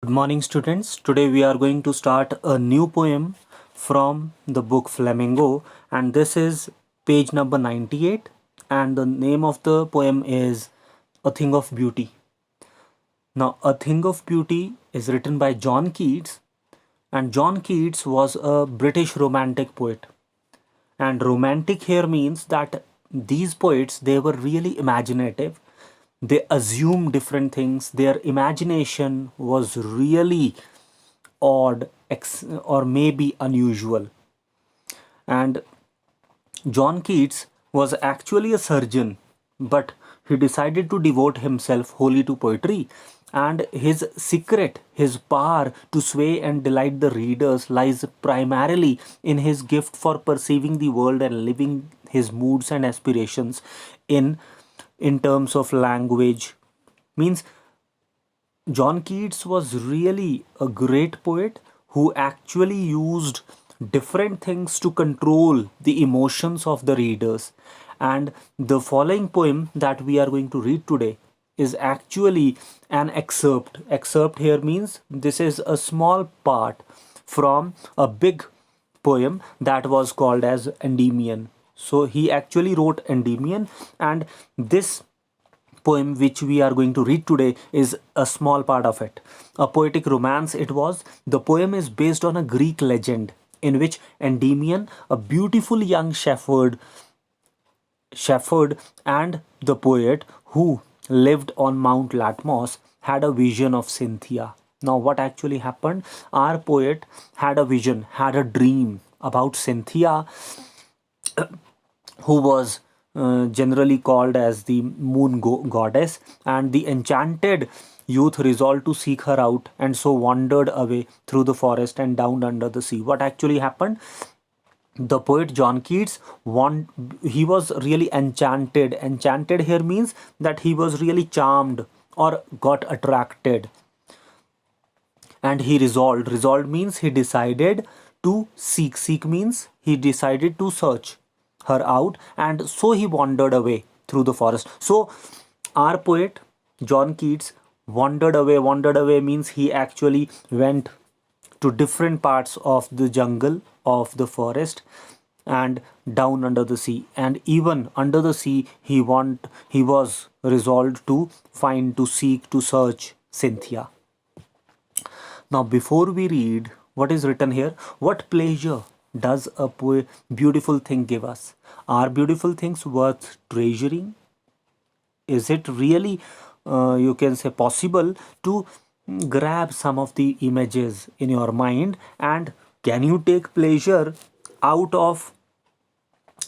Good morning, students. Today we are going to start a new poem from the book Flamingo, and this is page number 98. And the name of the poem is A Thing of Beauty. Now, A Thing of Beauty is written by John Keats, and John Keats was a British romantic poet. And romantic here means that these poets, they were really imaginative. They assumed different things. Their imagination was really odd or maybe unusual. And John Keats was actually a surgeon, but he decided to devote himself wholly to poetry. And his secret, his power to sway and delight the readers, lies primarily in his gift for perceiving the world and living his moods and aspirations in terms of language. Means John Keats was really a great poet who actually used different things to control the emotions of the readers. And the following poem that we are going to read today is actually an excerpt. Excerpt here means this is a small part from a big poem that was called as Endymion. So he actually wrote Endymion, and this poem which we are going to read today is a small part of it. A poetic romance it was. The poem is based on a Greek legend in which Endymion, a beautiful young shepherd and the poet who lived on Mount Latmos had a vision of Cynthia. Now, what actually happened? Our poet had a vision, had a dream about Cynthia, who was generally called as the goddess, and the enchanted youth resolved to seek her out and so wandered away through the forest and down under the sea. What actually happened? The poet John Keats he was really enchanted. Enchanted here means that he was really charmed or got attracted, and he resolved means he decided to seek means he decided to search her out, and so he wandered away through the forest. So our poet John Keats wandered away means he actually went to different parts of the jungle, of the forest, and down under the sea, and even under the sea he was resolved to find, to seek, to search Cynthia. Now, before we read what is written here, what pleasure does a beautiful thing give us? Are beautiful things worth treasuring? Is it really, you can say, possible to grab some of the images in your mind, and can you take pleasure out of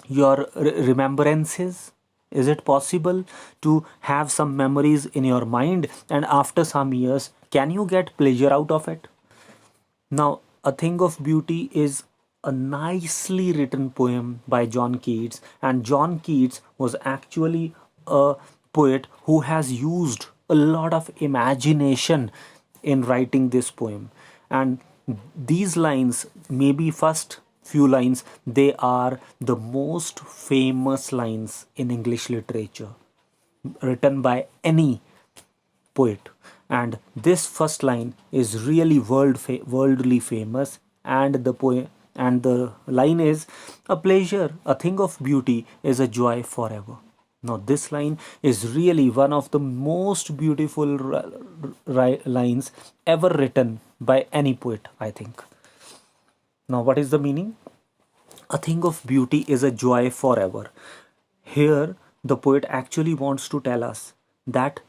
your remembrances? Is it possible to have some memories in your mind, and after some years can you get pleasure out of it? Now, A Thing of Beauty is a nicely written poem by John Keats, and John Keats was actually a poet who has used a lot of imagination in writing this poem. And these lines, maybe first few lines, they are the most famous lines in English literature written by any poet. And this first line is really worldly famous, and the line is, a pleasure, a thing of beauty is a joy forever. Now, this line is really one of the most beautiful lines ever written by any poet, I think. Now, what is the meaning? A thing of beauty is a joy forever. Here, the poet actually wants to tell us that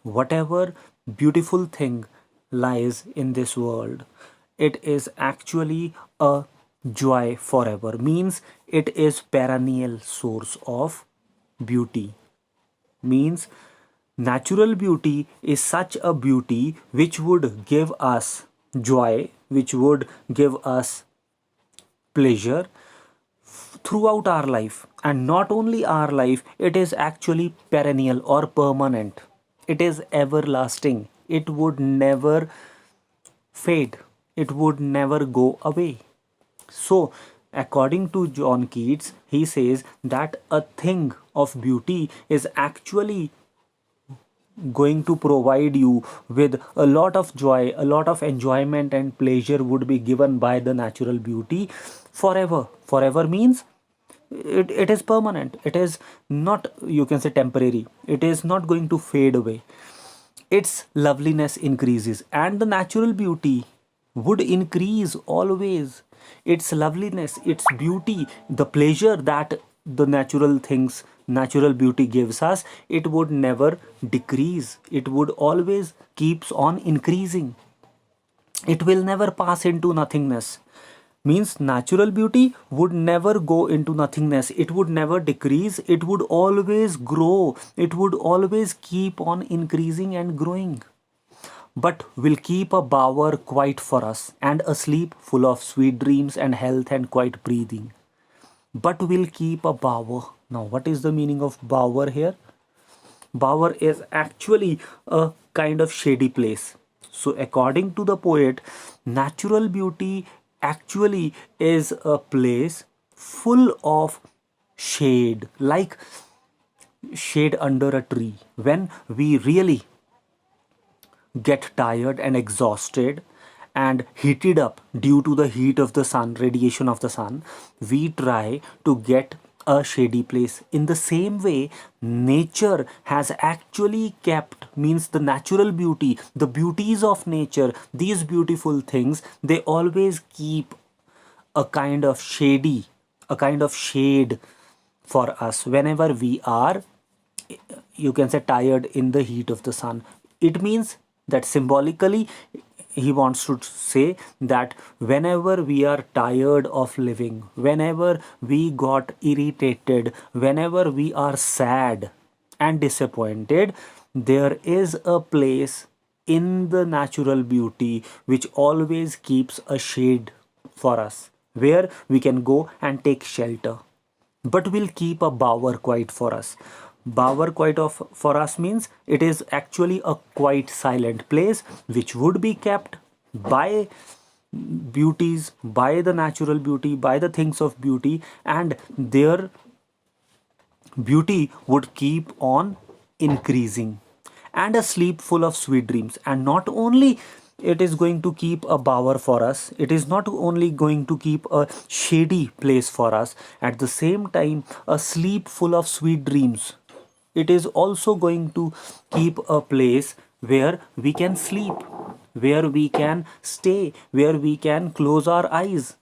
whatever beautiful thing lies in this world, it is actually a joy forever. Means it is perennial source of beauty. Means natural beauty is such a beauty which would give us joy, which would give us pleasure throughout our life. And not only our life, it is actually perennial or permanent. It is everlasting. It would never fade, it would never go away. So, according to John Keats, he says that a thing of beauty is actually going to provide you with a lot of joy, a lot of enjoyment and pleasure would be given by the natural beauty forever. Forever means it is permanent. It is not, you can say, temporary. It is not going to fade away. Its loveliness increases, and the natural beauty would increase always. Its loveliness, its beauty, the pleasure that the natural things, natural beauty gives us, it would never decrease. It would always keeps on increasing. It will never pass into nothingness. Means natural beauty would never go into nothingness. It would never decrease. It would always grow. It would always keep on increasing and growing, but will keep a bower quiet for us, and a sleep full of sweet dreams and health and quiet breathing. But will keep a bower. Now, what is the meaning of bower here? Bower is actually a kind of shady place. So, according to the poet, natural beauty actually is a place full of shade, like shade under a tree. When we really get tired and exhausted and heated up due to the heat of the sun, radiation of the sun, we try to get a shady place. In the same way, nature has actually kept, means the natural beauty, the beauties of nature, these beautiful things, they always keep a kind of shady, a kind of shade for us whenever we are, you can say, tired in the heat of the sun. It means that symbolically he wants to say that whenever we are tired of living, whenever we got irritated, whenever we are sad and disappointed, there is a place in the natural beauty which always keeps a shade for us, where we can go and take shelter, but will keep a bower quiet for us. Bower quiet of for us means it is actually a quite silent place which would be kept by beauties, by the natural beauty, by the things of beauty, and their beauty would keep on increasing, and a sleep full of sweet dreams. And not only it is going to keep a bower for us, it is not only going to keep a shady place for us, at the same time a sleep full of sweet dreams. It is also going to keep a place where we can sleep, where we can stay, where we can close our eyes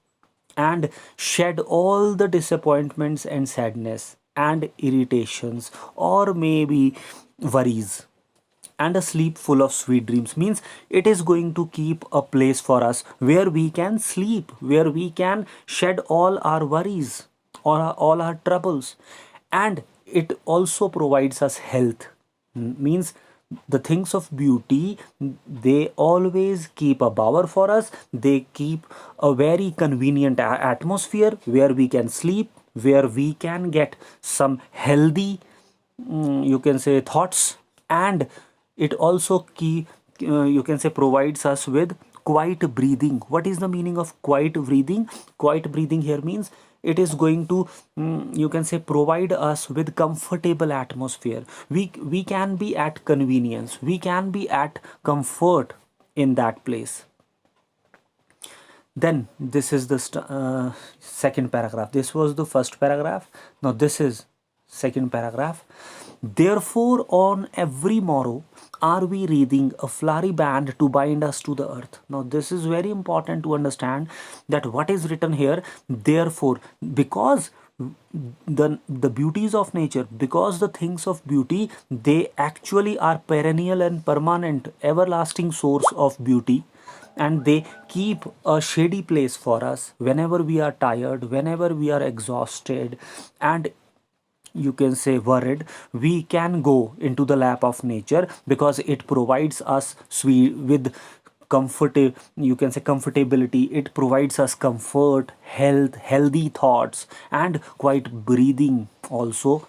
and shed all the disappointments and sadness and irritations, or maybe worries. And a sleep full of sweet dreams means it is going to keep a place for us where we can sleep, where we can shed all our worries or all our troubles. And it also provides us health. Means the things of beauty, they always keep a bower for us. They keep a very convenient atmosphere where we can sleep, where we can get some healthy, you can say, thoughts. And it also you can say, provides us with quiet breathing. What is the meaning of quiet breathing? Quiet breathing here means it is going to, you can say, provide us with comfortable atmosphere. We can be at convenience, we can be at comfort in that place. Then this is the second paragraph. This was the first paragraph. Now this is second paragraph. Therefore on every morrow are we wreathing a flowery band to bind us to the earth. Now this is very important to understand that what is written here. Therefore, because the beauties of nature, because the things of beauty, they actually are perennial and permanent, everlasting source of beauty, and they keep a shady place for us whenever we are tired, whenever we are exhausted and, you can say, worried. We can go into the lap of nature because it provides us sweet with comfort, you can say, comfortability. It provides us comfort, health, healthy thoughts and quiet breathing also.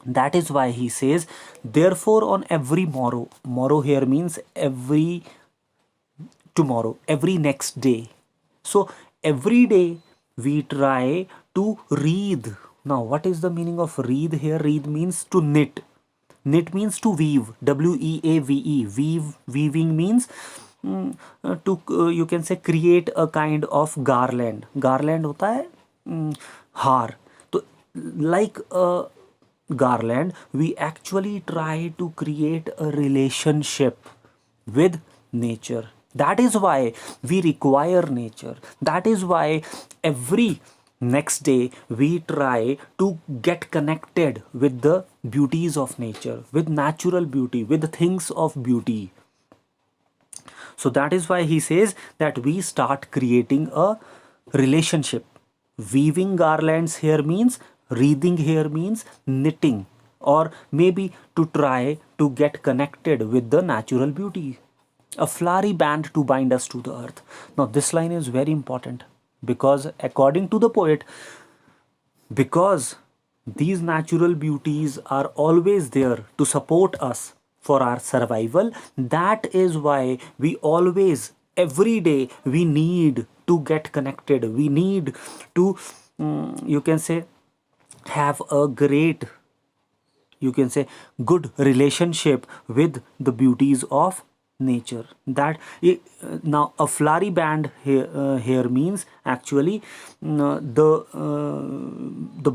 That is why he says, therefore on every morrow, morrow here means every tomorrow, every next day. So every day we try to wreath. Now what is the meaning of wreath here? Wreath means to knit, Knit means to weave, weave. Weaving means to you can say create a kind of garland. Garland होता है हार. तो like a garland, we actually try to create a relationship with nature. That is why we require nature. That is why every next day we try to get connected with the beauties of nature, with natural beauty, with the things of beauty. So that is why he says that we start creating a relationship. Weaving garlands here means, wreathing here means knitting, or maybe to try to get connected with the natural beauty. A flowery band to bind us to the earth. Now, this line is very important because, according to the poet, because these natural beauties are always there to support us for our survival, that is why we always, every day, we need to get connected. We need to, you can say, have a great, you can say, good relationship with the beauties of nature. That now a flowery band here means actually the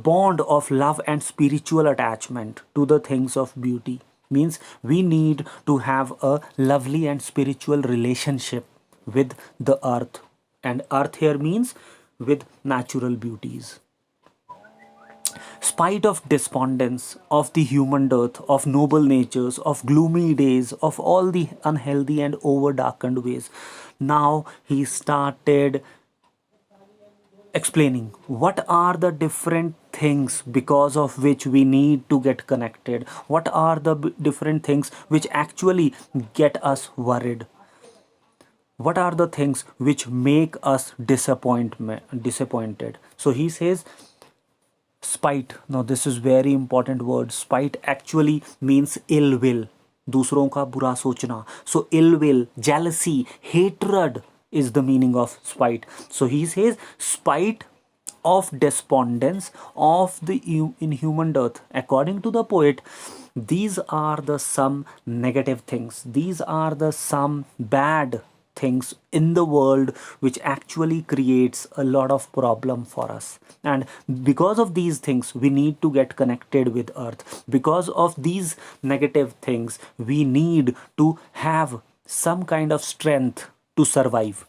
bond of love and spiritual attachment to the things of beauty. Means we need to have a lovely and spiritual relationship with the earth, and earth here means with natural beauties. Spite of despondence, of the human dearth, of noble natures, of gloomy days, of all the unhealthy and over darkened ways, now he started explaining what are the different things because of which we need to get connected, what are the different things which actually get us worried, what are the things which make us disappointed. So he says spite. Now this is very important word. Spite actually means ill will, दूसरों का बुरा सोचना. So ill will, jealousy, hatred is the meaning of spite. So he says spite of despondence, of the inhuman dearth. According to the poet, these are the some negative things, these are the some bad things in the world which actually creates a lot of problem for us. And because of these things we need to get connected with earth. Because of these negative things we need to have some kind of strength to survive.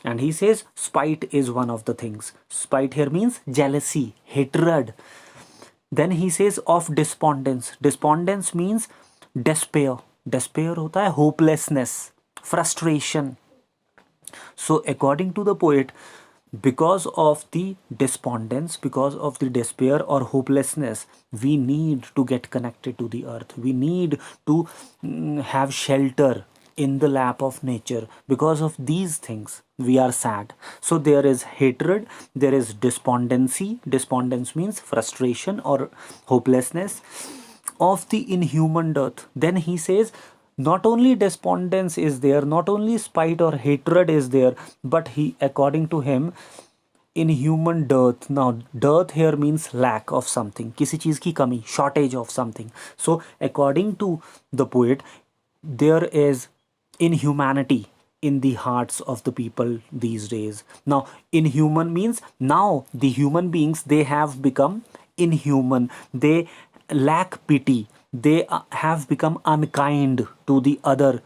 And he says spite is one of the things. Spite here means jealousy, hatred. Then he says of despondence. Despondence means despair. Despair hota hai hopelessness, frustration. So according to the poet, because of the despondence, because of the despair or hopelessness, we need to get connected to the earth. We need to have shelter in the lap of nature. Because of these things we are sad. So there is hatred, there is despondency. Despondence means frustration or hopelessness of the inhuman dearth. Then he says not only despondence is there, not only spite or hatred is there, but he, according to him, inhuman dearth. Now dearth here means lack of something, किसी चीज की कमी, shortage of something. So according to the poet, there is inhumanity in the hearts of the people these days. Now inhuman means now the human beings, they have become inhuman, they lack pity, they have become unkind to the other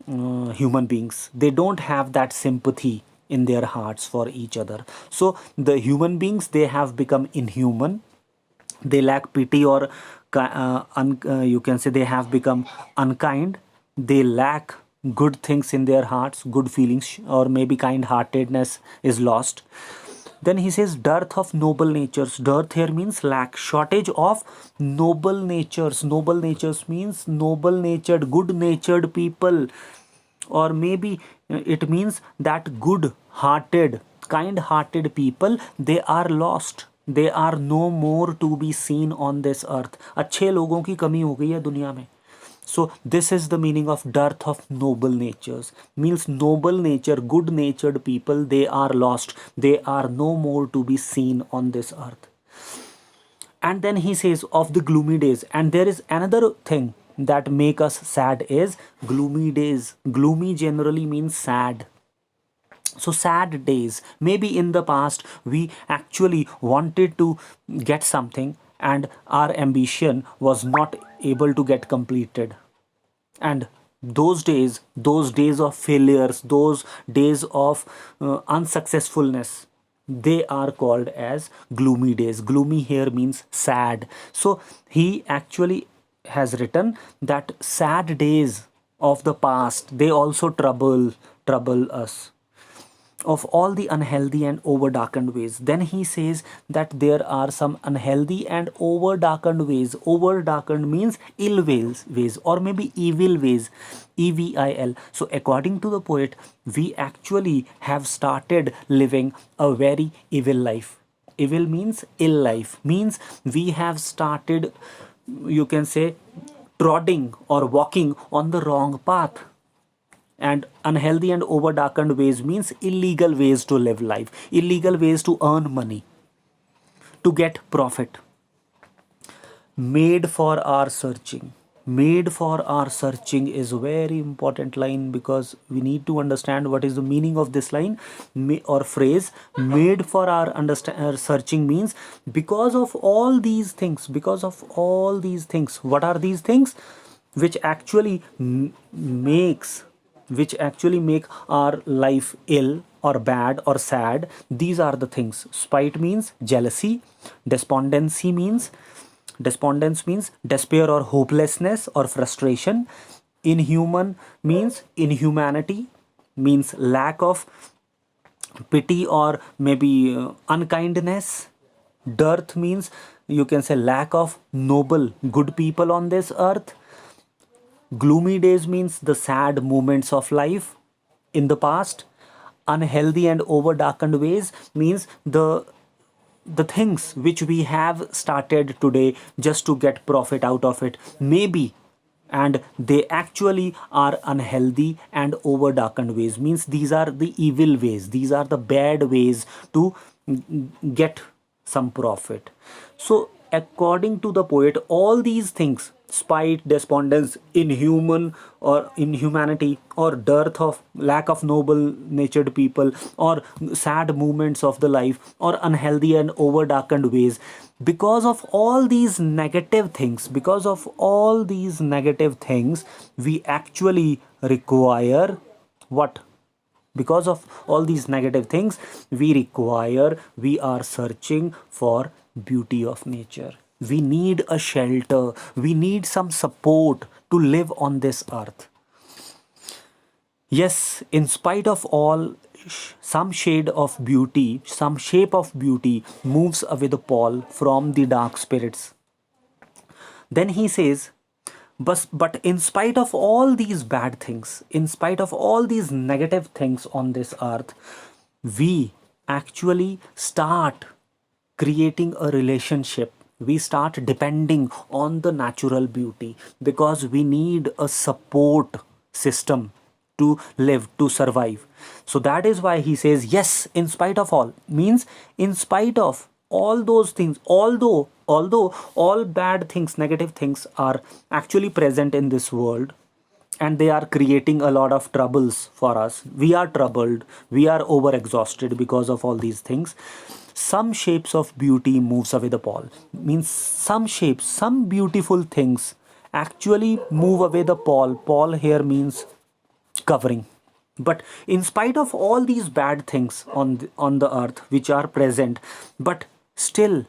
human beings. They don't have that sympathy in their hearts for each other. So the human beings, they have become inhuman, they lack pity, or you can say they have become unkind, they lack good things in their hearts, good feelings, or maybe kind heartedness is lost. Then he says dearth of noble natures. Dearth here means lack, shortage of noble natures. Noble natures means noble natured, good natured people, or maybe it means that good hearted, kind hearted people, they are lost. They are no more to be seen on this earth. अच्छे लोगों की कमी हो गई है दुनिया में. So this is the meaning of dearth of noble natures. Means noble nature, good natured people, they are lost. They are no more to be seen on this earth. And then he says of the gloomy days. And there is another thing that make us sad is gloomy days. Gloomy generally means sad. So sad days, maybe in the past we actually wanted to get something and our ambition was not able to get completed, and those days of failures, those days of unsuccessfulness, they are called as gloomy days. Gloomy here means sad. So he actually has written that sad days of the past, they also trouble us, of all the unhealthy and over darkened ways. Then he says that there are some unhealthy and over darkened ways. Over darkened means ill ways or maybe evil ways, EVIL. So, according to the poet, we actually have started living a very evil life. Evil means ill life, means we have started, you can say, trotting or walking on the wrong path. And unhealthy and over darkened ways means illegal ways to live life, illegal ways to earn money, to get profit. Made for our searching. Made for our searching is a very important line, because we need to understand what is the meaning of this line or phrase. Made for our our searching means because of all these things, because of all these things. What are these things which actually makes, which actually make our life ill or bad or sad? These are the things. Spite means jealousy. Despondency means, despondence means despair or hopelessness or frustration. Inhuman means inhumanity, means lack of pity or maybe unkindness. Dearth means, you can say, lack of noble good people on this earth. Gloomy days means the sad moments of life in the past. Unhealthy and over darkened ways means the things which we have started today just to get profit out of it, maybe, and they actually are unhealthy and over darkened ways, means these are the evil ways, these are the bad ways to get some profit. So according to the poet, all these things, spite, despondence, inhuman or inhumanity, or dearth of lack of noble natured people, or sad moments of the life, or unhealthy and over darkened ways, because of all these negative things, because of all these negative things, we actually require what? Because of all these negative things, we are searching for beauty of nature. We need a shelter, we need some support to live on this earth. Yes, in spite of all, some shade of beauty, some shape of beauty moves away the pall from the dark spirits. Then he says, but in spite of all these bad things, in spite of all these negative things on this earth, we actually start creating a relationship. We start depending on the natural beauty, because we need a support system to live, to survive. So that is why he says, yes, in spite of all, means in spite of all those things, although all bad things, negative things are actually present in this world, and they are creating a lot of troubles for us, we are troubled, we are over exhausted because of all these things, some shapes of beauty moves away the pall, means some shapes, some beautiful things actually move away the pall. Pall here means covering. But in spite of all these bad things on the earth which are present, but still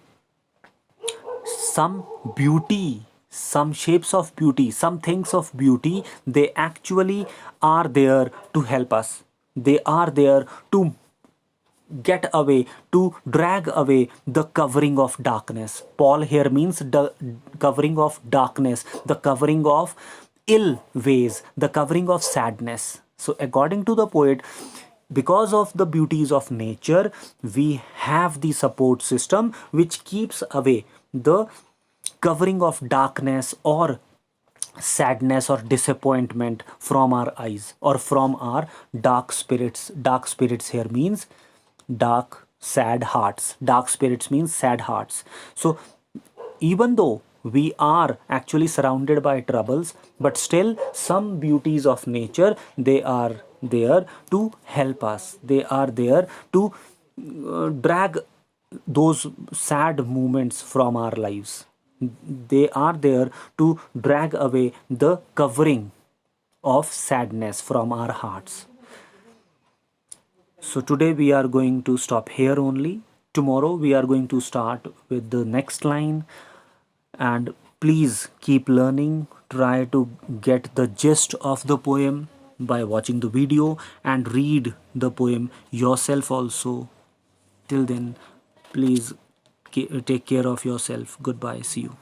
some beauty, some shapes of beauty, some things of beauty, they actually are there to help us. They are there to get away, to drag away the covering of darkness. Paul here means the covering of darkness, the covering of ill ways, the covering of sadness. So according to the poet, because of the beauties of nature, we have the support system which keeps away the covering of darkness or sadness or disappointment from our eyes or from our dark spirits. Dark spirits here means dark sad hearts. Dark spirits means sad hearts. So even though we are actually surrounded by troubles, but still some beauties of nature, they are there to help us. They are there to drag those sad moments from our lives. They are there to drag away the covering of sadness from our hearts. So today we are going to stop here only. Tomorrow we are going to start with the next line. And please keep learning. Try to get the gist of the poem by watching the video and read the poem yourself also. Till then, please take care of yourself. Goodbye. See you.